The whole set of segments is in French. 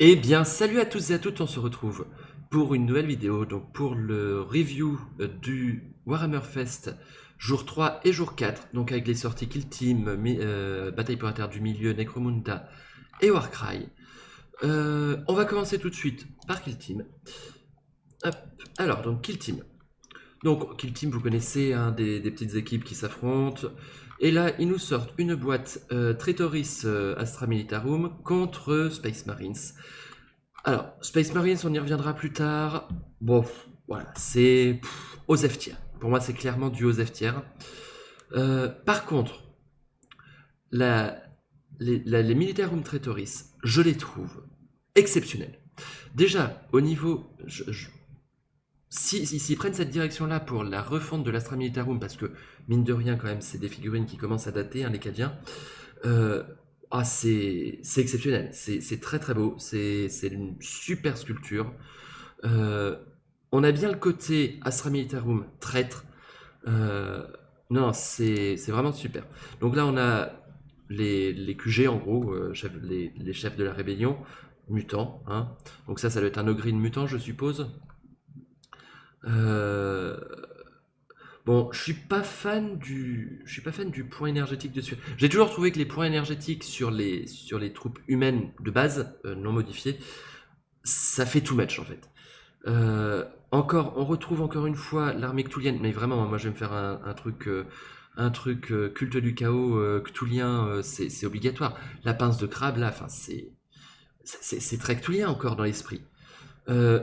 Eh bien, salut à tous et à toutes, on se retrouve pour une nouvelle vidéo, donc pour le review du Warhammer Fest jour 3 et jour 4, donc avec les sorties Kill Team, Bataille pour la Terre du Milieu, Necromunda et Warcry. On va commencer tout de suite par Kill Team. Hop. Alors, donc Kill Team. Donc Kill Team, vous connaissez, hein, des petites équipes qui s'affrontent. Et là, ils nous sortent une boîte Traitoris Astra Militarum contre Space Marines. Alors, Space Marines, on y reviendra plus tard. Bon, voilà, c'est aux F tier. Pour moi, c'est clairement du aux F tier. Par contre, la, les Militarum Traitoris, je les trouve exceptionnels. Déjà, au niveau... S'ils prennent cette direction-là pour la refonte de l'Astra Militarum, parce que, mine de rien, quand même, c'est des figurines qui commencent à dater, hein, les Cadiens, c'est exceptionnel, c'est très très beau, c'est une super sculpture. Euh, on a bien le côté Astra Militarum traître. Euh, non, c'est vraiment super. Donc là, on a les QG en gros, les chefs de la rébellion, mutants. Hein. Donc ça doit être un Ogryn mutant, je suppose. Euh, Bon, je suis pas fan du point énergétique dessus. J'ai toujours trouvé que les points énergétiques sur les troupes humaines de base, non modifiées, ça fait too much en fait. On retrouve encore une fois l'armée cthulhienne, mais vraiment, moi je vais me faire un truc culte du chaos cthulhien, c'est obligatoire. La pince de crabe là, enfin c'est très cthulhien encore dans l'esprit.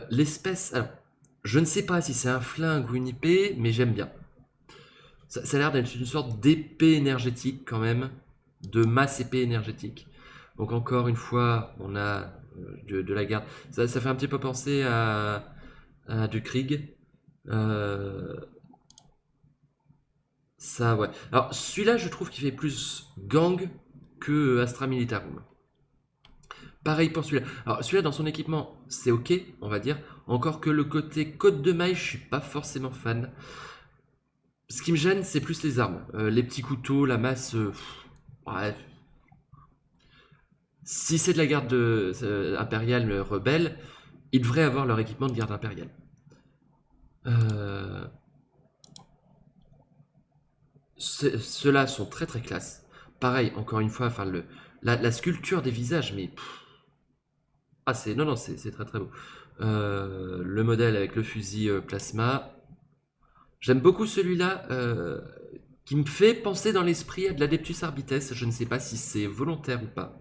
L'espèce, alors, je ne sais pas si c'est un flingue ou une IP, mais j'aime bien. Ça a l'air d'être une sorte d'épée énergétique quand même, de masse épée énergétique. Donc encore une fois, on a de la garde. Ça fait un petit peu penser à du Krieg. Euh, Ça, ouais. Alors celui-là, je trouve qu'il fait plus gang que Astra Militarum. Pareil pour celui-là. Alors celui-là, dans son équipement, c'est ok, on va dire. Encore que le côté côte de maille, je suis pas forcément fan. Ce qui me gêne, c'est plus les armes. Les petits couteaux, la masse... ouais. Si c'est de la garde impériale rebelle, ils devraient avoir leur équipement de garde impériale. Euh, Ceux-là sont très très classe. Pareil, encore une fois, enfin la sculpture des visages, mais ah c'est non non c'est très très beau. Le modèle avec le fusil plasma, j'aime beaucoup celui-là qui me fait penser dans l'esprit à de l'Adeptus Arbites. Je ne sais pas si c'est volontaire ou pas,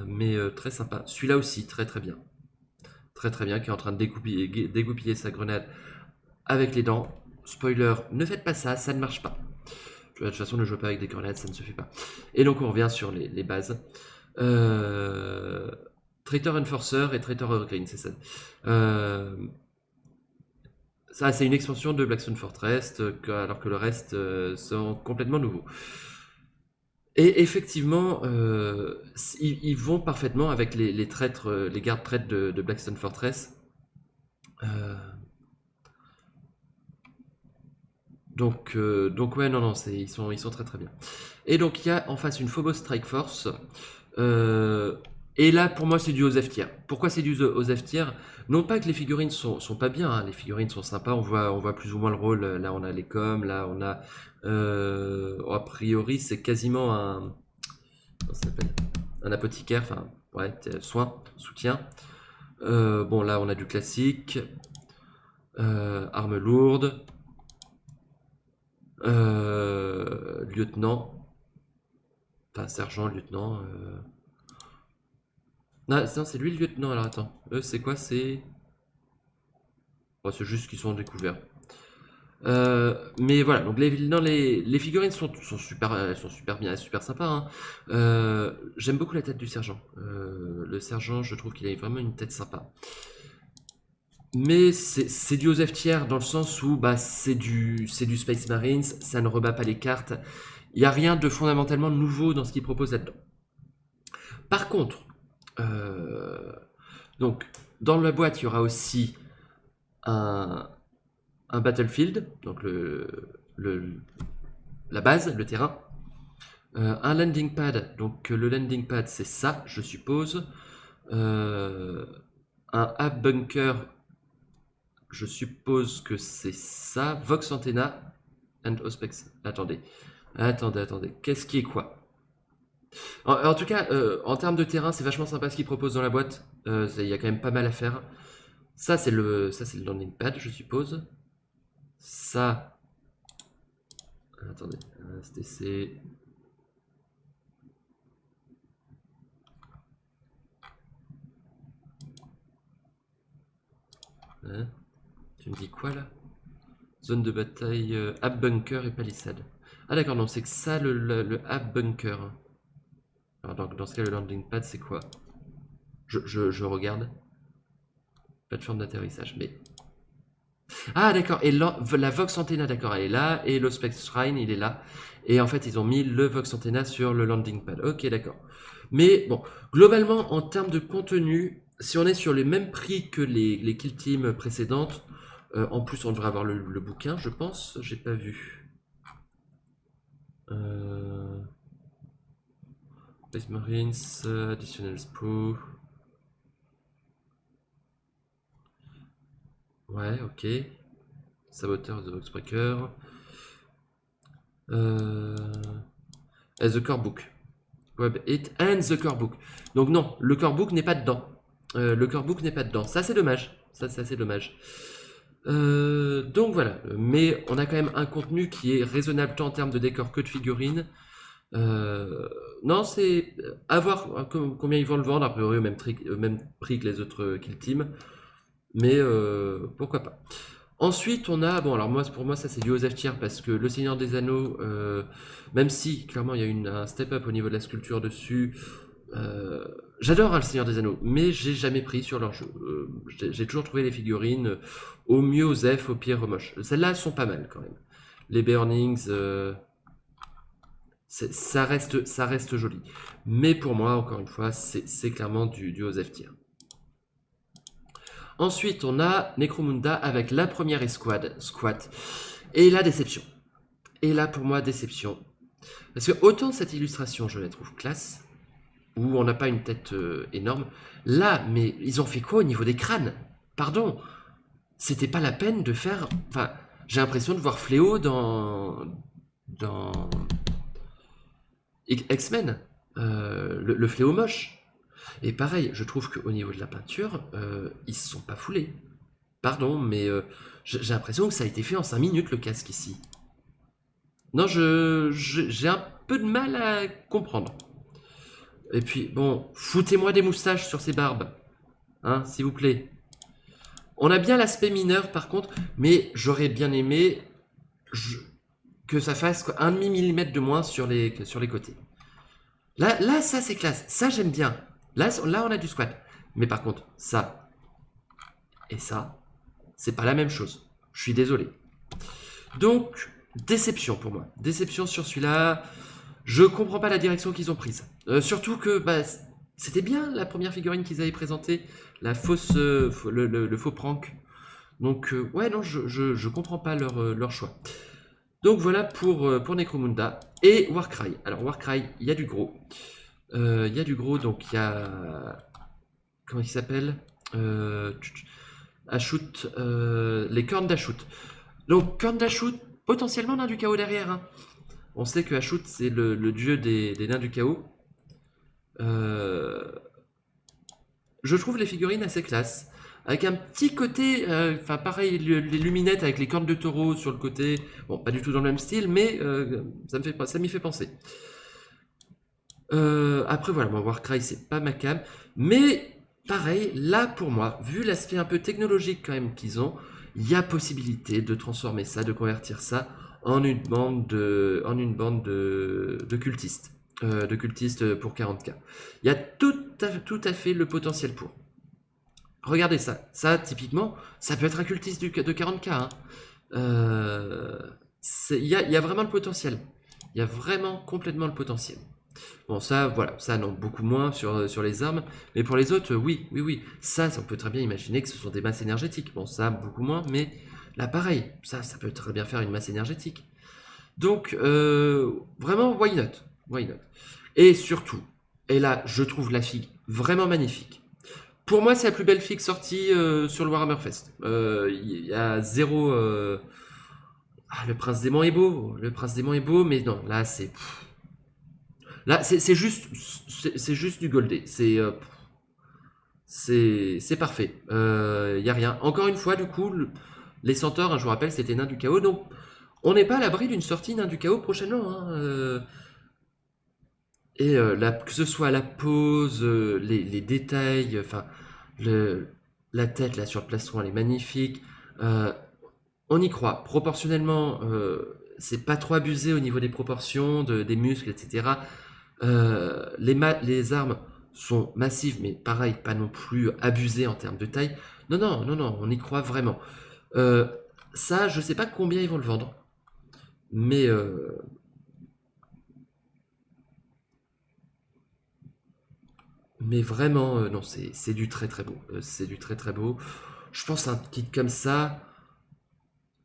mais très sympa. Celui-là aussi très très bien. Très très bien, qui est en train de dégoupiller sa grenade avec les dents. Spoiler, ne faites pas ça, ça ne marche pas. De toute façon, ne jouez pas avec des grenades, ça ne se fait pas. Et donc on revient sur les bases. Euh... Traitor Enforcer et Traitor Green, c'est ça. Ça, c'est une expansion de Blackstone Fortress, alors que le reste sont complètement nouveaux. Et effectivement, ils vont parfaitement avec les traîtres, les gardes traîtres de Blackstone Fortress. Euh, donc ouais, non, non, ils sont très très bien. Et donc il y a en face une Phobos Strike Force. Euh, et là, pour moi, c'est du aux F tier. Pourquoi c'est du aux F tier? Non pas que les figurines sont pas bien, hein, les figurines sont sympas, on voit plus ou moins le rôle. Là, on a les coms, là, on a... a priori, c'est quasiment un... Comment ça s'appelle? Un apothicaire, enfin, ouais, soin, soutien. Bon, là, on a du classique. Armes lourdes. Lieutenant. Enfin, sergent, lieutenant. Non, c'est lui le lieutenant, alors attends. Eux, c'est quoi? Oh, c'est juste qu'ils sont découverts. Mais voilà, donc non, les figurines sont super, elles sont super bien, super sympas. Hein. J'aime beaucoup la tête du sergent. Le sergent, je trouve qu'il a vraiment une tête sympa. Mais c'est du Osef tiers dans le sens où bah, c'est du Space Marines, ça ne rebat pas les cartes. Il n'y a rien de fondamentalement nouveau dans ce qu'il propose là-dedans. Par contre, euh, donc, dans la boîte, il y aura aussi un, un battlefield, donc la base, le terrain. Un landing pad, donc le landing pad c'est ça, je suppose. Un Hab Bunker, je suppose que c'est ça. Vox Antenna and Ospex. Attendez. Qu'est-ce qui est quoi? En tout cas, en termes de terrain, c'est vachement sympa ce qu'ils proposent dans la boîte. Il y a quand même pas mal à faire. Ça, c'est le landing pad, je suppose. Ça. Attendez. STC. Hein, tu me dis quoi là? Zone de bataille, Hab Bunker et palissade. Ah d'accord, non, c'est que ça le Hab Bunker. Alors dans ce cas, le landing pad, c'est quoi? Je regarde. Plateforme d'atterrissage, mais... Ah d'accord, et la Vox Antenna, d'accord, elle est là, et l'Ospex Shrine, il est là. Et en fait, ils ont mis le Vox Antenna sur le landing pad. Ok, d'accord. Mais bon, globalement, en termes de contenu, si on est sur les mêmes prix que les Kill Team précédentes, en plus, on devrait avoir le bouquin, je pense. J'ai pas vu. Space Marines, Additional Sprue. Ouais, ok. Saboteur The Voxbreaker. The Core Book. Web 8 and the Core Book. Donc non, le Core Book n'est pas dedans. Le Core Book n'est pas dedans. Ça, c'est dommage. Ça, c'est assez dommage. Donc voilà. Mais on a quand même un contenu qui est raisonnable tant en termes de décor que de figurines. Non, c'est à voir combien ils vont le vendre. A priori, au même prix que les autres Kill Team. Mais pourquoi pas. Ensuite, on a, bon alors pour moi ça c'est du Osef Tier parce que le Seigneur des Anneaux, même si clairement il y a un step up au niveau de la sculpture dessus, j'adore le Seigneur des Anneaux, mais j'ai jamais pris sur leur jeu. J'ai toujours trouvé les figurines au mieux Osef, au pire moche. Celles-là sont pas mal quand même. Les Burnings, ça reste joli. Mais pour moi, encore une fois, c'est clairement du Osef Tier. Ensuite, on a Necromunda avec la première escouade, Squat. Et la déception. Et là, pour moi, déception. Parce que autant cette illustration, je la trouve classe, où on n'a pas une tête énorme. Là, mais ils ont fait quoi au niveau des crânes? Pardon. C'était pas la peine de faire... Enfin, j'ai l'impression de voir Fléau dans X-Men. Le Fléau moche. Et pareil, je trouve qu'au niveau de la peinture, ils se sont pas foulés. Pardon, mais j'ai l'impression que ça a été fait en 5 minutes, le casque, ici. Non, j'ai un peu de mal à comprendre. Et puis, bon, foutez-moi des moustaches sur ces barbes. Hein, s'il vous plaît. On a bien l'aspect mineur, par contre, mais j'aurais bien aimé que ça fasse un demi-millimètre de moins sur les côtés. Là, ça, c'est classe. Ça, j'aime bien. Là, on a du squat. Mais par contre, ça et ça, c'est pas la même chose. Je suis désolé. Donc, déception pour moi. Déception sur celui-là. Je comprends pas la direction qu'ils ont prise. Surtout que bah, c'était bien la première figurine qu'ils avaient présentée. La fausse, le faux prank. Donc, ouais, non, je comprends pas leur choix. Donc voilà pour Necromunda. Et Warcry. Alors, Warcry, il y a du gros. Donc il y a... Comment il s'appelle Ashut, les cornes d'Ashut. Donc, cornes d'Ashut, potentiellement nain du chaos derrière. Hein. On sait que Ashut, c'est le dieu des nains du chaos. Je trouve les figurines assez classe. Avec un petit côté, enfin pareil, les luminettes avec les cornes de taureau sur le côté. Bon, pas du tout dans le même style, mais ça m'y fait penser. Après voilà, moi Warcry c'est pas ma cam, mais pareil, là pour moi, vu l'aspect un peu technologique quand même qu'ils ont, il y a possibilité de transformer ça, de convertir ça en une bande de cultistes, pour 40K. Il y a tout à fait le potentiel pour. Regardez ça typiquement, ça peut être un cultiste de 40K. Hein. Il y a vraiment le potentiel, il y a vraiment complètement le potentiel. Bon, ça, voilà, ça, non, beaucoup moins sur les armes. Mais pour les autres, oui. Ça, on peut très bien imaginer que ce sont des masses énergétiques. Bon, ça, beaucoup moins, mais là, pareil, ça peut très bien faire une masse énergétique. Donc, vraiment, why not? Et surtout, et là, je trouve la figue vraiment magnifique. Pour moi, c'est la plus belle figue sortie sur le Warhammer Fest. Il y a zéro. Le Prince Démon est beau. Le Prince Démon est beau, mais non, là, c'est. Là, c'est juste. C'est juste du goldé. C'est parfait. Il n'y a rien. Encore une fois, du coup, les Centaures, hein, je vous rappelle, c'était Nains du Chaos. Donc, on n'est pas à l'abri d'une sortie Nains du Chaos prochainement. Hein, et que ce soit la pose, les détails, enfin, la tête là sur le plastron, elle est magnifique. Euh, on y croit. Proportionnellement, c'est pas trop abusé au niveau des proportions, des muscles, etc. Les armes sont massives, mais pareil, pas non plus abusées en termes de taille. Non, non, non, non, on y croit vraiment. Euh, Ça, je sais pas combien ils vont le vendre, mais vraiment, non, c'est du très très beau. C'est du très très beau. Je pense un kit comme ça,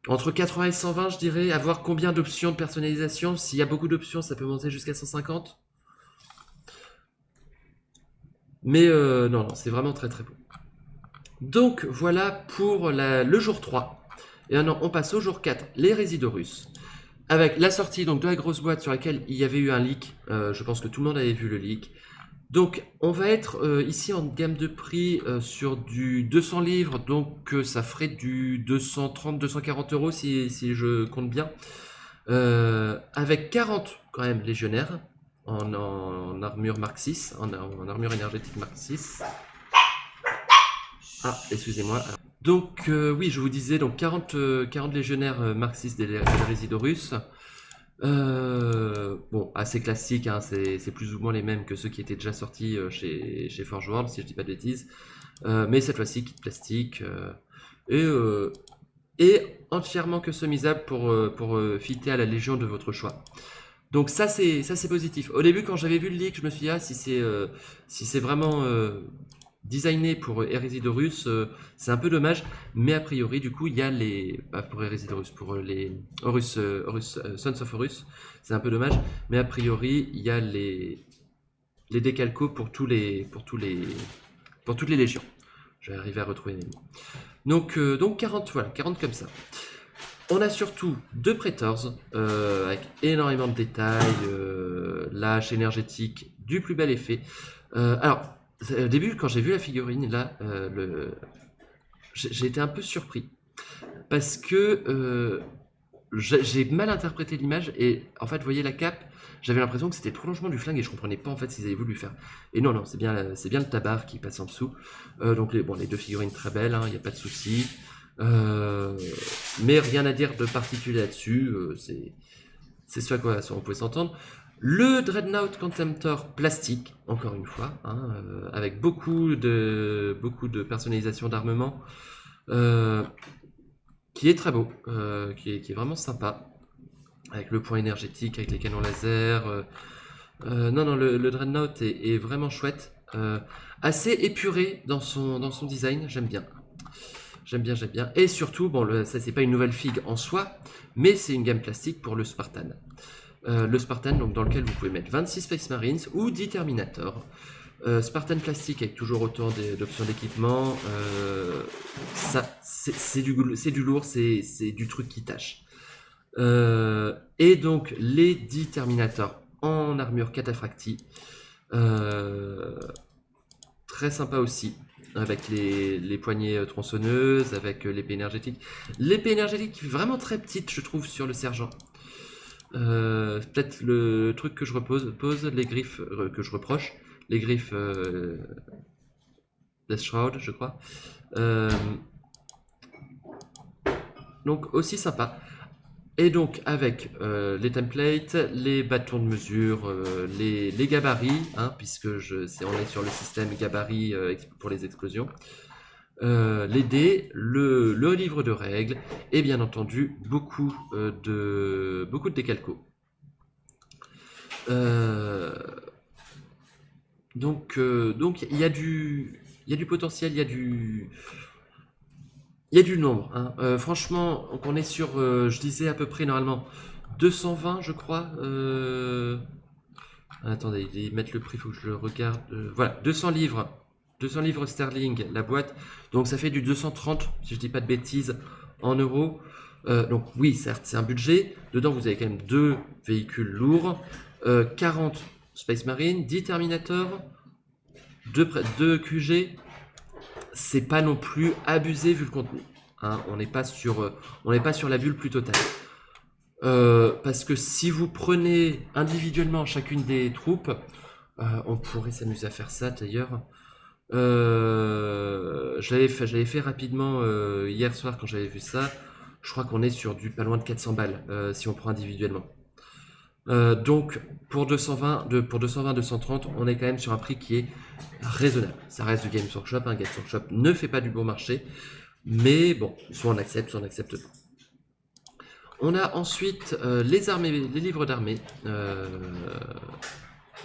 entre 80 et 120, je dirais, à voir combien d'options de personnalisation. S'il y a beaucoup d'options, ça peut monter jusqu'à 150. Mais non, non, c'est vraiment très très beau. Donc voilà pour le jour 3. Et maintenant, on passe au jour 4, les Résidorus. Avec la sortie donc, de la grosse boîte sur laquelle il y avait eu un leak. Je pense que tout le monde avait vu le leak. Donc, on va être ici en gamme de prix sur du 200 livres, donc ça ferait du 230-240 euros si je compte bien. Avec 40 quand même légionnaires en armure Mark 6, en armure énergétique Mark 6. Ah, excusez-moi. Donc, oui, je vous disais, donc 40 légionnaires Mark 6 des Résidorus. Bon, assez classique, hein, c'est plus ou moins les mêmes que ceux qui étaient déjà sortis chez Forge World, si je dis pas de bêtises. Mais cette fois-ci, kit plastique et entièrement customisable pour fitter à la légion de votre choix. Donc ça c'est positif. Au début, quand j'avais vu le leak, je me suis dit si c'est vraiment designé pour Hérésidorus, c'est un peu dommage, mais a priori, du coup, il y a pour Hérésidorus, pour les Sons of Horus, c'est un peu dommage, mais a priori, il y a les décalcos pour toutes les légions. Je vais arriver à retrouver mes mots. Donc 40, voilà, 40 comme ça. On a surtout deux Praetors, avec énormément de détails, lâche énergétique du plus bel effet. Alors, au début, quand j'ai vu la figurine, là, j'ai été un peu surpris. Parce que j'ai mal interprété l'image et en fait, vous voyez la cape, j'avais l'impression que c'était le prolongement du flingue et je comprenais pas en fait s'ils avaient voulu faire. Et non, non, c'est bien le tabard qui passe en dessous. Donc les deux figurines très belles, il n'y a pas de souci. Mais rien à dire de particulier là-dessus. C'est ce à quoi on pouvait s'entendre. Le Dreadnought Contemptor plastique, encore une fois, avec beaucoup de personnalisation d'armement, qui est très beau, qui est vraiment sympa, avec le point énergétique, avec les canons laser. Non, le Dreadnought est vraiment chouette, assez épuré dans son design, j'aime bien. J'aime bien. Et surtout, bon, ça c'est pas une nouvelle figue en soi, mais c'est une gamme plastique pour le Spartan. Le Spartan, donc, dans lequel vous pouvez mettre 26 Space Marines ou 10 Terminator. Spartan plastique avec toujours autant d'options d'équipement. C'est du lourd, c'est du truc qui tâche. Et donc les 10 Terminator en armure cataphractie. Très sympa aussi. Avec les poignées tronçonneuses, avec l'épée énergétique. L'épée énergétique vraiment très petite, je trouve, sur le sergent. Peut-être le truc que je pose les griffes que je reproche, les griffes Death Shroud, je crois. Donc aussi sympa. Et donc avec les templates, les bâtons de mesure, les gabarits, puisque on est sur le système gabarit pour les explosions. Les dés, le livre de règles et bien entendu beaucoup de décalcos. Donc il y a du potentiel, il y a du nombre. Franchement, on est sur, je disais à peu près normalement 220, je crois. Attendez, ils mettent le prix, il faut que je le regarde. Voilà, 200 livres 200 livres sterling la boîte, donc ça fait du 230, si je dis pas de bêtises, en euros. Donc oui, certes, c'est un budget. Dedans, vous avez quand même 2 véhicules lourds, 40 Space Marine, 10 Terminator, 2 QG. C'est pas non plus abusé vu le contenu. Hein, on n'est pas sur la bulle plus totale. Parce que si vous prenez individuellement chacune des troupes, on pourrait s'amuser à faire ça d'ailleurs. J'avais fait rapidement hier soir quand j'avais vu ça. Je crois qu'on est sur du pas loin de 400 balles si on prend individuellement. Donc pour 220-230, on est quand même sur un prix qui est raisonnable. Ça reste du Games Workshop, hein. Games Workshop ne fait pas du bon marché, mais bon, soit on accepte, soit on n'accepte pas. On a ensuite les livres d'armée, le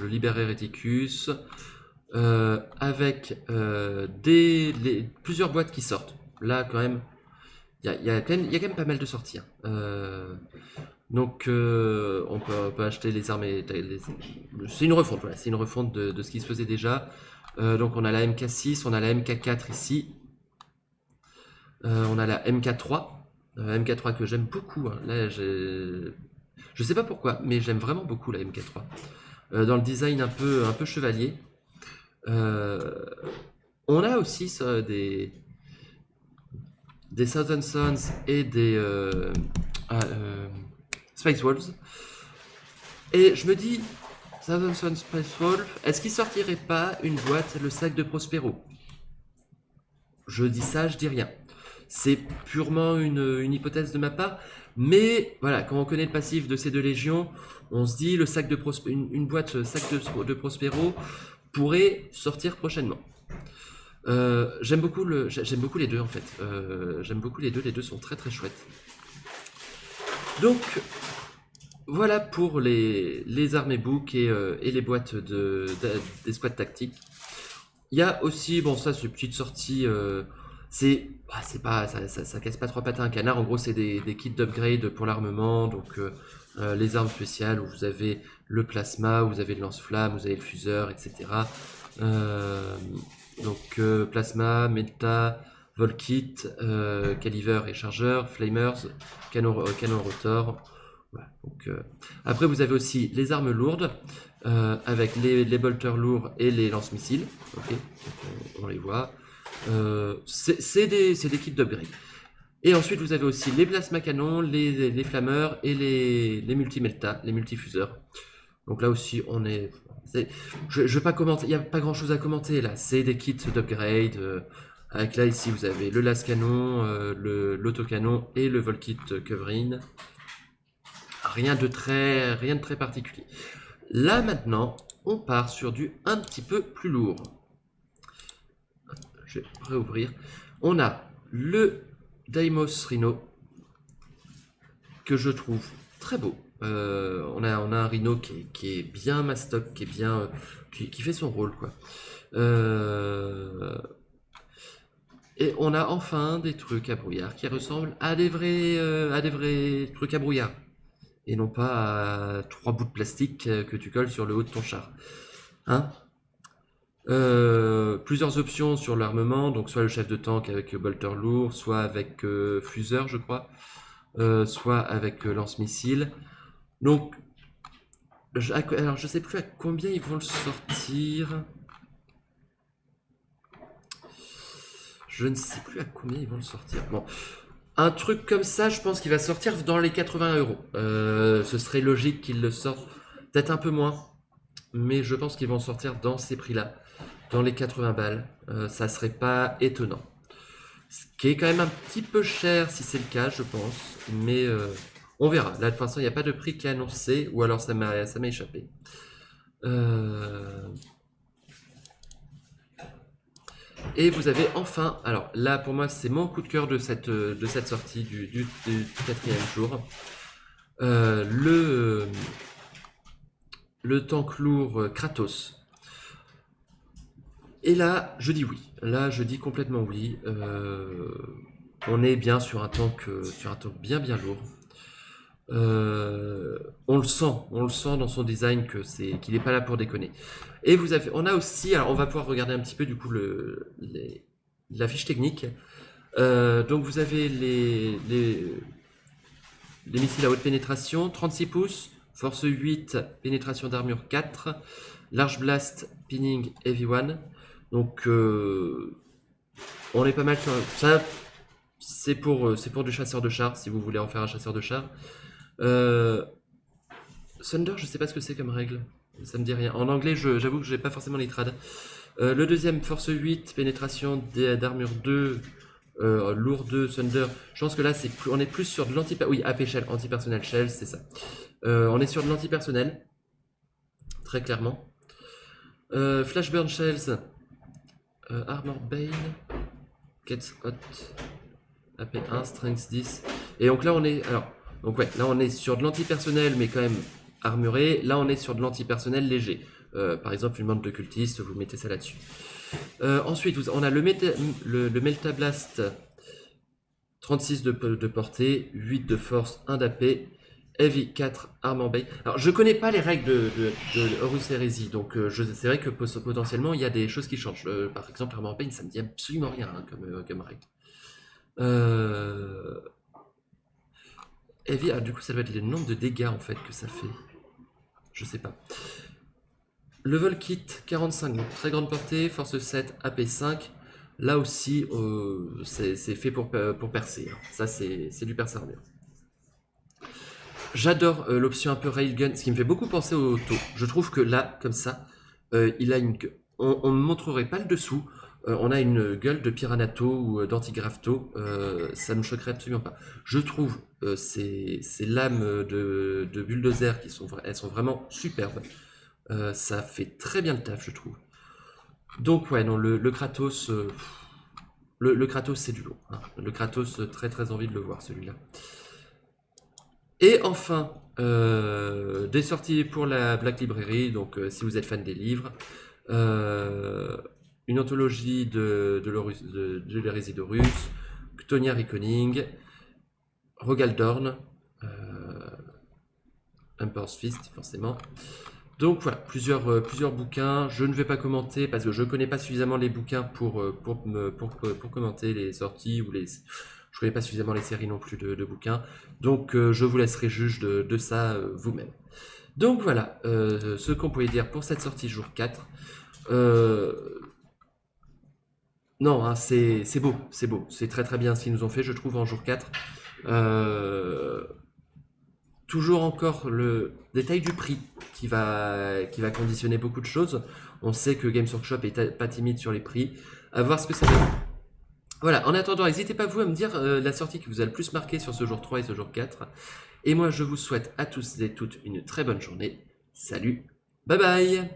Libere Reticus, avec plusieurs boîtes qui sortent. Là, quand même, il y a quand même pas mal de sorties. Hein. Donc, on peut acheter les armes. C'est une refonte, voilà, c'est une refonte de ce qui se faisait déjà. Donc, on a la MK6, on a la MK4 ici. On a la MK3. MK3 que j'aime beaucoup. Hein. Là, je sais pas pourquoi, mais j'aime vraiment beaucoup la MK3. Dans le design un peu chevalier. On a aussi ça, des Thousand Sons et des Space Wolves. Et je me dis, Thousand Sons, Space Wolves, est-ce qu'il sortirait pas une boîte, le sac de Prospero? Je dis ça, je dis rien. C'est purement une hypothèse de ma part, mais voilà, quand on connaît le passif de ces 2 légions, on se dit le sac de une boîte sac de Prospero pourrait sortir prochainement. J'aime beaucoup les 2 en fait. J'aime beaucoup les 2 sont très très chouettes. Donc voilà pour les armées books et les boîtes des squads tactiques. Il y a aussi, bon ça c'est une petite sortie, ça casse pas 3 pattes à un canard. En gros c'est des kits d'upgrade pour l'armement, donc les armes spéciales où vous avez le plasma, où vous avez le lance-flamme, vous avez le fuseur, etc. Donc plasma, Melta, Volkit, Caliver et chargeur, Flamers, canon rotor. Voilà, donc, après vous avez aussi les armes lourdes avec les bolters lourds et les lance-missiles. Okay, on les voit. C'est des kits d'upgrade. Et ensuite vous avez aussi les plasma canons, les flammeurs et les multi-melta, les multifuseurs. Donc là aussi on est... Je vais pas commenter, il n'y a pas grand chose à commenter là, c'est des kits d'upgrade. Avec là ici vous avez le las canon, l'autocanon et le volkit covering. Rien de très particulier. Là maintenant, on part sur du un petit peu plus lourd. Je vais réouvrir. On a le Deimos Rhino que je trouve très beau. On a un Rhino qui est bien mastoc, qui est bien, qui fait son rôle quoi. Et on a enfin des trucs à brouillard qui ressemblent à des vrais trucs à brouillard. Et non pas à 3 bouts de plastique que tu colles sur le haut de ton char. Hein? Plusieurs options sur l'armement, donc soit le chef de tank avec bolter lourd, soit avec fuseur je crois, soit avec lance-missile. Donc, alors je sais plus à combien ils vont le sortir. Je ne sais plus à combien ils vont le sortir. Bon, un truc comme ça, je pense qu'il va sortir dans les 80 euros. Ce serait logique qu'ils le sortent, peut-être un peu moins, mais je pense qu'ils vont sortir dans ces prix-là, dans les 80 balles. Ça serait pas étonnant. Ce qui est quand même un petit peu cher si c'est le cas, je pense, mais on verra. Là, de toute façon, il n'y a pas de prix qui est annoncé, ou alors ça m'a échappé. Et vous avez enfin, alors là pour moi c'est mon coup de cœur de cette sortie du 4e jour, le tank lourd Kratos. Et là je dis oui, là je dis complètement oui. On est bien sur un tank bien lourd. On le sent dans son design qu'il n'est pas là pour déconner. Et on a aussi, alors on va pouvoir regarder un petit peu du coup la fiche technique. Donc vous avez les missiles à haute pénétration, 36 pouces, force 8, pénétration d'armure 4, large blast, pinning, heavy one. Donc on est pas mal sur ça. C'est pour du chasseur de chars, si vous voulez en faire un chasseur de chars. Thunder, je sais pas ce que c'est comme règle. Ça me dit rien. En anglais, j'avoue que j'ai pas forcément les trades. Le deuxième, force 8, pénétration d'armure 2, lourd 2, Thunder. Je pense que là, on est plus sur de l'anti-personnel. Oui, AP Shell, anti-personnel Shell, c'est ça. On est sur de l'anti-personnel. Très clairement. Flashburn Shells. Armor Bane. Gets Hot. AP1, Strength 10. Et donc là, on est. Alors, donc ouais, là, on est sur de l'anti-personnel, mais quand même armuré. Là, on est sur de l'anti-personnel léger. Par exemple, une bande de cultistes, vous mettez ça là-dessus. Ensuite, on a le Melta Blast, 36 de portée, 8 de force, 1 d'AP, Heavy 4, Armor Bane. Alors, je connais pas les règles de Horus Heresy, donc c'est vrai que potentiellement, il y a des choses qui changent. Par exemple, Armor Bane, ça me dit absolument rien hein, comme règle. Heavy, du coup, ça doit être le nombre de dégâts en fait que ça fait. Je sais pas. Level Kit 45, donc très grande portée, force 7, AP 5. Là aussi, c'est fait pour percer. Hein. Ça, c'est du perce armure. J'adore l'option un peu railgun, ce qui me fait beaucoup penser au Auto. Je trouve que là, comme ça, il a une. On ne montrerait pas le dessous. On a une gueule de Piranato ou d'Antigrafto. Ça ne me choquerait absolument pas. Je trouve ces lames de bulldozer elles sont vraiment superbes. Ça fait très bien le taf, je trouve. Donc ouais, non, le Kratos, le Kratos c'est du lourd. Hein. Le Kratos, très très envie de le voir celui-là. Et enfin, des sorties pour la Black Library, donc si vous êtes fan des livres, une anthologie de l'hérésie d'Horus, Ctonia Reckoning, Rogaldorn, Emperor's Fist forcément. Donc voilà, plusieurs bouquins. Je ne vais pas commenter parce que je ne connais pas suffisamment les bouquins pour commenter les sorties ou les. Je ne connais pas suffisamment les séries non plus de bouquins. Donc je vous laisserai juge de ça vous-même. Donc voilà ce qu'on pouvait dire pour cette sortie jour 4. Non, hein, c'est beau, c'est beau. C'est très très bien ce qu'ils nous ont fait, je trouve, en jour 4. Toujours encore le détail du prix qui va conditionner beaucoup de choses. On sait que Games Workshop est pas timide sur les prix. À voir ce que ça donne. Voilà, en attendant, n'hésitez pas vous à me dire la sortie qui vous a le plus marqué sur ce jour 3 et ce jour 4. Et moi, je vous souhaite à tous et toutes une très bonne journée. Salut, bye bye!